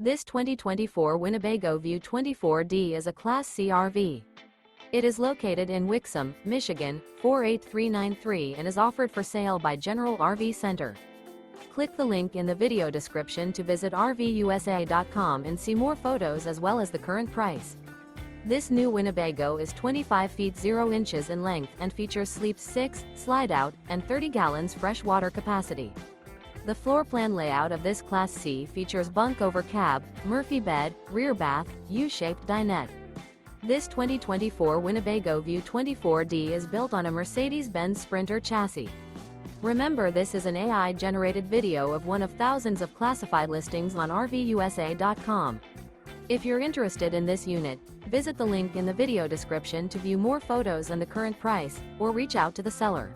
This 2024 Winnebago View 24D is a Class C RV. It is located in Wixom, Michigan, 48393 and is offered for sale by General RV Center. Click the link in the video description to visit RVUSA.com and see more photos as well as the current price. This new Winnebago is 25 feet 0 inches in length and features sleeps 6, slide-out, and 30 gallons fresh water capacity. The floor plan layout of this Class C features bunk over cab, Murphy bed, rear bath, U-shaped dinette. This 2024 Winnebago View 24D is built on a Mercedes Benz Sprinter chassis. Remember, this is an AI-generated video of one of thousands of classified listings on RVUSA.com. If you're interested in this unit, visit the link in the video description to view more photos and the current price, or reach out to the seller.